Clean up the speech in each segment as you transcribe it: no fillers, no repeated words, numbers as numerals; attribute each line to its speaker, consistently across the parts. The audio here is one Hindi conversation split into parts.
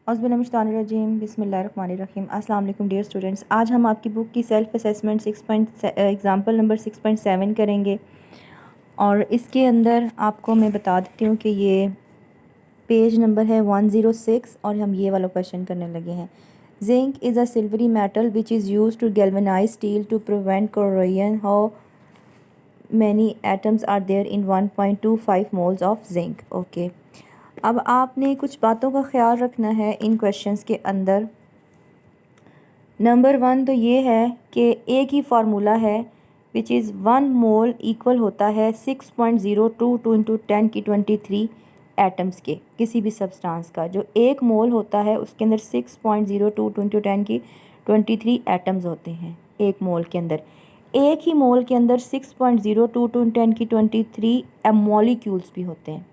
Speaker 1: औज़ुबिल्लाहिमिनश्शैतानिर्रजीम बिस्मिल्लाहिर्रहमानिर्रहीम। अस्सलाम वालेकुम डियर स्टूडेंट्स। आज हम आपकी बुक की सेल्फ असेसमेंट एग्ज़ाम्पल नंबर 6.7 करेंगे और इसके अंदर आपको मैं बता देती हूँ कि ये पेज नंबर है 106 और हम ये वाला क्वेश्चन करने लगे हैं। Zinc is a silvery metal which is use to galvanize steel to prevent corrosion. How many atoms are there in 1.25 moles of zinc. Okay, अब आपने कुछ बातों का ख्याल रखना है इन क्वेश्चंस के अंदर। नंबर 1 तो ये है कि एक ही फार्मूला है विच इज़ 1 मोल इक्वल होता है 6.022 इंटू 10 की 23 एटम्स के। किसी भी सब्सटेंस का जो एक मोल होता है उसके अंदर 6.022 इंटू 10 की 23 एटम्स होते हैं एक मोल के अंदर। एक ही मोल के अंदर 6.022 10 की 23 मॉलिक्यूल्स भी होते हैं।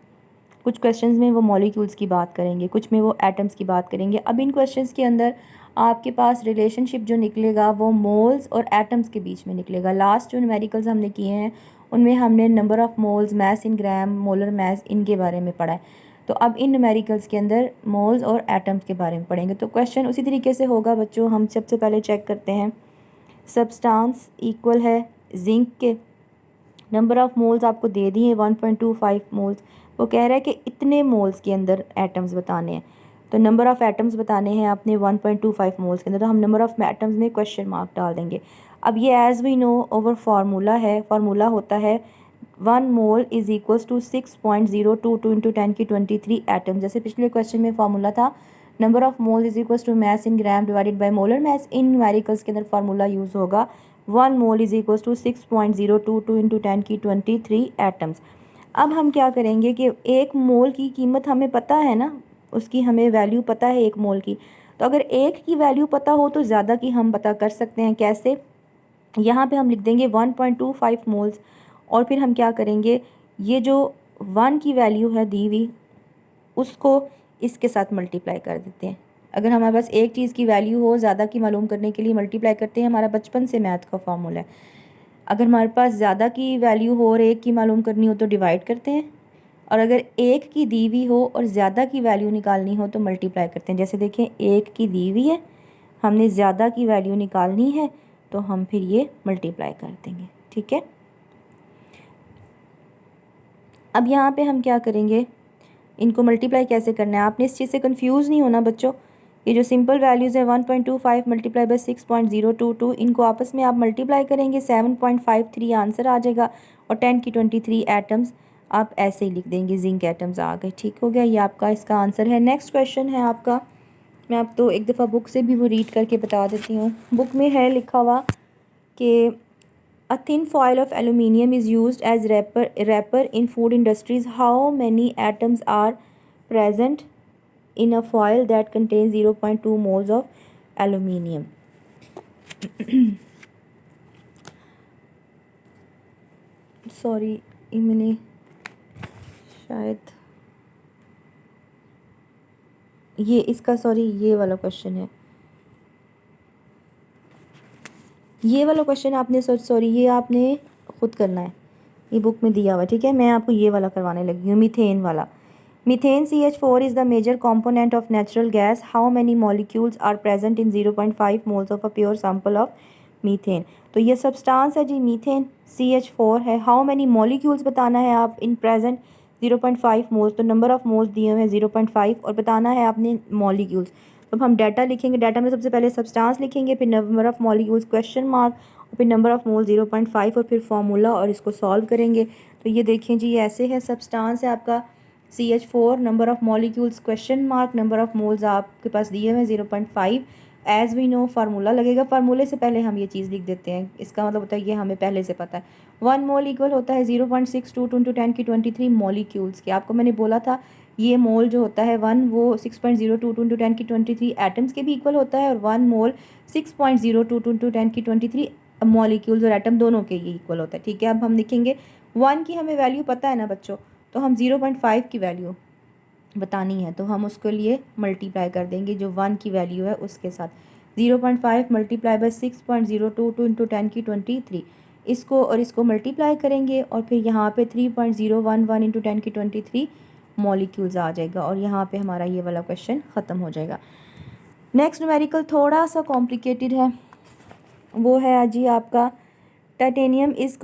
Speaker 1: कुछ क्वेश्चंस में वो मॉलिक्यूल्स की बात करेंगे, कुछ में वो एटम्स की बात करेंगे। अब इन क्वेश्चंस के अंदर आपके पास रिलेशनशिप जो निकलेगा वो मोल्स और एटम्स के बीच में निकलेगा। लास्ट जो न्यूमेरिकल्स हमने किए हैं उनमें हमने number of moles, mass in gram, molar mass, इनके बारे में पढ़ा है। तो अब इन न्यूमेरिकल्स के अंदर मोल्स और एटम्स के बारे में पढ़ेंगे। तो क्वेश्चन उसी तरीके से होगा बच्चों। हम सबसे पहले चेक करते हैं। सब्सटेंस इक्वल है जिंक के। नंबर ऑफ़ मोल्स आपको दे दिए 1.25 मोल्स। वो कह रहा है कि इतने मोल्स के अंदर एटम्स बताने हैं, तो नंबर ऑफ़ एटम्स बताने हैं आपने 1.25 मोल्स के अंदर। तो हम नंबर ऑफ़ एटम्स में क्वेश्चन मार्क डाल देंगे। अब ये as we know our formula है, फार्मूला होता है 1 mole is equals to 6.022 into 10 की 23 एटम। जैसे पिछले क्वेश्चन में फार्मूला था number of moles is equals to mass in gram divided by molar mass. In numericals के अंदर फार्मूला यूज़ होगा 1 mole is equals to 6.022 into 10 की 23 एटम्स। अब हम क्या करेंगे कि एक मोल की कीमत हमें पता है ना, उसकी हमें वैल्यू पता है एक मोल की। तो अगर एक की वैल्यू पता हो तो ज़्यादा की हम पता कर सकते हैं। कैसे? यहाँ पे हम लिख देंगे 1.25 मोल्स और फिर हम क्या करेंगे, ये जो 1 की वैल्यू है दी हुई उसको इसके साथ मल्टीप्लाई कर देते हैं। अगर हमारे पास एक चीज़ की वैल्यू हो, ज़्यादा की मालूम करने के लिए मल्टीप्लाई करते हैं। हमारा बचपन से मैथ का फार्मूला है। अगर हमारे पास ज़्यादा की वैल्यू हो और एक की मालूम करनी हो तो डिवाइड करते हैं, और अगर एक की दी हुई हो और ज़्यादा की वैल्यू निकालनी हो तो मल्टीप्लाई करते हैं। जैसे देखें, एक की दी हुई है, हमने ज़्यादा की वैल्यू निकालनी है तो हम फिर ये मल्टीप्लाई कर देंगे। ठीक है, अब यहाँ पे हम क्या करेंगे, इनको मल्टीप्लाई कैसे करना है। आपने इस चीज़ से कंफ्यूज नहीं होना बच्चों। ये जो सिंपल वैल्यूज़ है 1.25 मल्टीप्लाई बाई 6.022, इनको आपस में आप मल्टीप्लाई करेंगे 7.53 आंसर आ जाएगा। और 10 की 23 एटम्स आप ऐसे ही लिख देंगे, जिंक एटम्स आ गए। ठीक हो गया, ये आपका इसका आंसर है। नेक्स्ट क्वेश्चन है आपका, मैं आपको एक दफ़ा बुक से भी वो रीड करके बता देती हूँ। बुक में है लिखा हुआ कि a thin foil of aluminium is used as wrapper in food industries. How many atoms are present in a foil that contains 0.2 moles of aluminium? Sorry, मैंने शायद ये इसका सॉरी ये वाला क्वेश्चन है, ये वाला क्वेश्चन आपने सॉरी ये आपने ख़ुद करना है, ये बुक में दिया हुआ है। ठीक है, मैं आपको ये वाला करवाने लगी हूँ, मीथेन वाला। Methane CH4 is the major component of natural gas. How many molecules are present in 0.5 moles of a pure sample of methane? तो ये सब्सटेंस है जी मीथेन, CH4 है। हाउ मैनी मॉलिक्यूल्स बताना है आप इन प्रेजेंट 0.5 मोल्स। तो नंबर ऑफ़ मोल्स दिए हुए हैं 0.5 और बताना है आपने मॉलिक्यूल्स। तो हम डाटा लिखेंगे, डाटा में सबसे पहले सब्सटेंस लिखेंगे, फिर number of molecules question mark, और फिर नंबर ऑफ़ मोल 0.5 और फिर फार्मूला, और इसको सॉल्व करेंगे। तो ये देखें जी, ऐसे है सब्सटेंस है आपका CH4, number of molecules question mark, number of moles आपके पास दिए हुए हैं 0.5। एज़ वी नो फार्मूला लगेगा, फार्मूले से पहले हम ये चीज़ लिख देते हैं। इसका मतलब होता है ये हमें पहले से पता है। 1 मोल इक्वल होता है 0.62 इंटू 10 की 23 मॉलिक्यूल्स के। आपको मैंने बोला था ये मोल जो होता है 1 वो 6.022 इंटू 10 की 23 एटम्स के भी इक्वल होता है, और 1 मोल 6.022 इंटू 10 की 23 मॉलिक्यूल्स और एटम दोनों के ये इक्वल होता है। ठीक है, अब हम लिखेंगे 1 की हमें वैल्यू पता है ना बच्चों, तो हम 0.5 की वैल्यू बतानी है तो हम उसके लिए मल्टीप्लाई कर देंगे जो 1 की वैल्यू है उसके साथ। 0.5 मल्टीप्लाई बाई 6.022 इंटू 10 की 23, इसको और इसको मल्टीप्लाई करेंगे और फिर यहाँ पे 3.011 इंटू 10 की 23 मॉलिक्यूल्स आ जाएगा और यहाँ पे हमारा ये वाला क्वेश्चन ख़त्म हो जाएगा। नेक्स्ट न्यूमेरिकल थोड़ा सा कॉम्प्लिकेटेड है, वो है जी आपका titanium is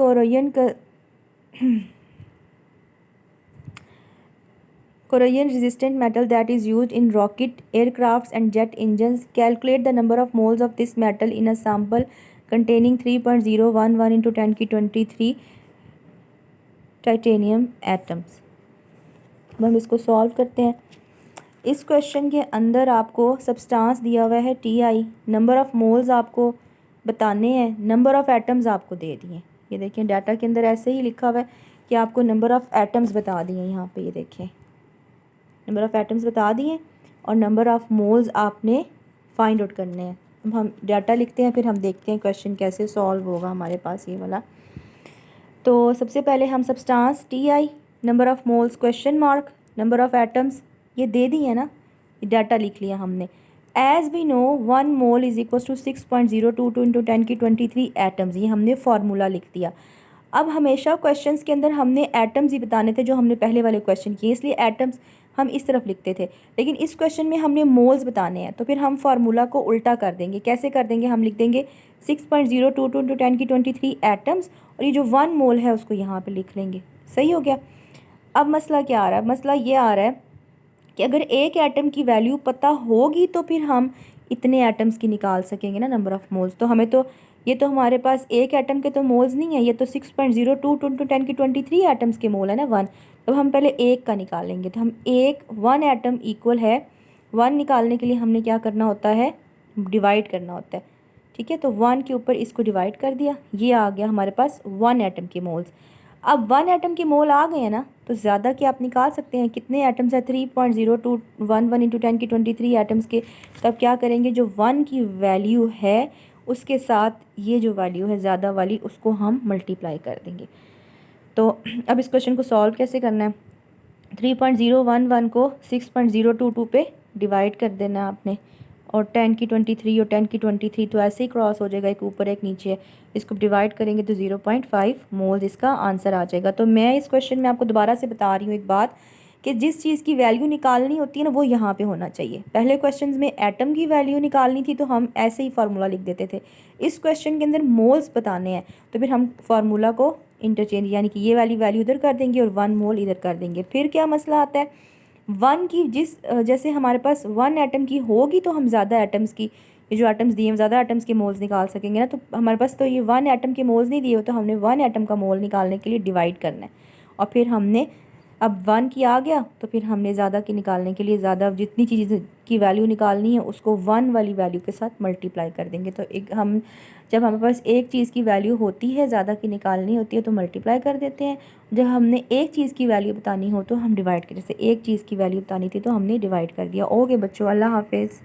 Speaker 1: corrosion resistant metal that is used in rocket, aircrafts and jet engines. Calculate the number of moles of this metal in a sample containing 3.011 into 10 की 23 टाइटेनियम एटम्स। अब हम इसको सॉल्व करते हैं। इस क्वेश्चन के अंदर आपको सब्सटेंस दिया हुआ है Ti, नंबर ऑफ़ मोल्स आपको बताने हैं, नंबर ऑफ़ एटम्स आपको दे दिए। ये देखें डाटा के अंदर ऐसे ही लिखा हुआ है कि आपको नंबर ऑफ़ एटम्स बता दिए। यहाँ पे ये देखें नंबर ऑफ़ एटम्स बता दिए और नंबर ऑफ़ मोल्स आपने फाइंड आउट करने हैं। अब हम डाटा लिखते हैं, फिर हम देखते हैं क्वेश्चन कैसे सॉल्व होगा हमारे पास ये वाला। तो सबसे पहले हम substance Ti, number of moles question mark, number of atoms ये दे दिए ना, ये डाटा लिख लिया हमने। As we know 1 mole is equal to 6.022 into 10 की 23 एटम्स, ये हमने फार्मूला लिख दिया। अब हमेशा क्वेश्चंस के अंदर हमने एटम्स ही बताने थे जो हमने पहले वाले क्वेश्चन किए, इसलिए एटम्स हम इस तरफ लिखते थे। लेकिन इस क्वेश्चन में हमने मोल्स बताने हैं, तो फिर हम फार्मूला को उल्टा कर देंगे। कैसे कर देंगे? हम लिख देंगे 6.022 इंटू 10 की 23 एटम्स और ये जो 1 मोल है उसको यहाँ पे लिख लेंगे। सही हो गया। अब मसला क्या आ रहा है? मसला ये आ रहा है कि अगर एक एटम की वैल्यू पता होगी तो फिर हम इतने एटम्स की निकाल सकेंगे ना, नंबर ऑफ़ मोल्स। तो हमें तो ये तो हमारे पास एक एटम के तो मोल्स नहीं है, ये तो 6.022 इंटू 10 की 23 एटम्स के मोल है ना 1। तो हम पहले एक का निकालेंगे। तो हम 1 एटम इक्वल है 1 निकालने के लिए हमने क्या करना होता है? डिवाइड करना होता है। ठीक है, तो 1 के ऊपर इसको डिवाइड कर दिया, ये आ गया हमारे पास 1 एटम के मोल्स। अब 1 एटम के मोल आ गए हैं ना, तो ज़्यादा के आप निकाल सकते हैं। कितने एटम्स है? 3.0211 इंटू 10 की 23 एटम्स के। तो अब क्या करेंगे? जो 1 की वैल्यू है उसके साथ ये जो वैल्यू है ज़्यादा वाली, उसको हम मल्टीप्लाई कर देंगे। तो अब इस क्वेश्चन को सॉल्व कैसे करना है? 3.011 को 6.022 पे डिवाइड कर देना है आपने, और 10 की 23 और 10 की 23 तो ऐसे ही क्रॉस हो जाएगा, एक ऊपर एक नीचे। इसको डिवाइड करेंगे तो 0.5 मोल्स इसका आंसर आ जाएगा। तो मैं इस क्वेश्चन में आपको दोबारा से बता रही हूँ एक बात, कि जिस चीज़ की वैल्यू निकालनी होती है ना, वो यहाँ पे होना चाहिए। पहले क्वेश्चंस में एटम की वैल्यू निकालनी थी तो हम ऐसे ही फार्मूला लिख देते थे। इस क्वेश्चन के अंदर मोल्स बताने हैं, तो फिर हम फार्मूला को इंटरचेंज, यानी कि ये वाली वैल्यू इधर कर देंगे और 1 मोल इधर कर देंगे। फिर क्या मसला आता है? 1 की जैसे हमारे पास 1 एटम की होगी तो हम ज़्यादा एटम्स की, ये जो एटम्स दिए हैं ज़्यादा एटम्स के मोल्स निकाल सकेंगे ना। तो हमारे पास तो ये 1 एटम के मोल्स नहीं दिए हो, तो हमने 1 एटम का मोल निकालने के लिए डिवाइड करना है। और फिर हमने अब 1 की आ गया तो फिर हमने ज़्यादा की निकालने के लिए ज़्यादा जितनी चीज़ की वैल्यू निकालनी है उसको 1 वाली वैल्यू के साथ मल्टीप्लाई कर देंगे। तो एक हम जब हमारे पास एक चीज़ की वैल्यू होती है, ज़्यादा की निकालनी होती है तो मल्टीप्लाई कर देते हैं। जब हमने एक चीज़ की वैल्यू बतानी हो तो हम डिवाइड कर, जैसे एक चीज़ की वैल्यू बतानी थी तो हमने डिवाइड कर दिया। ओके बच्चों, अल्लाह हाफिज़।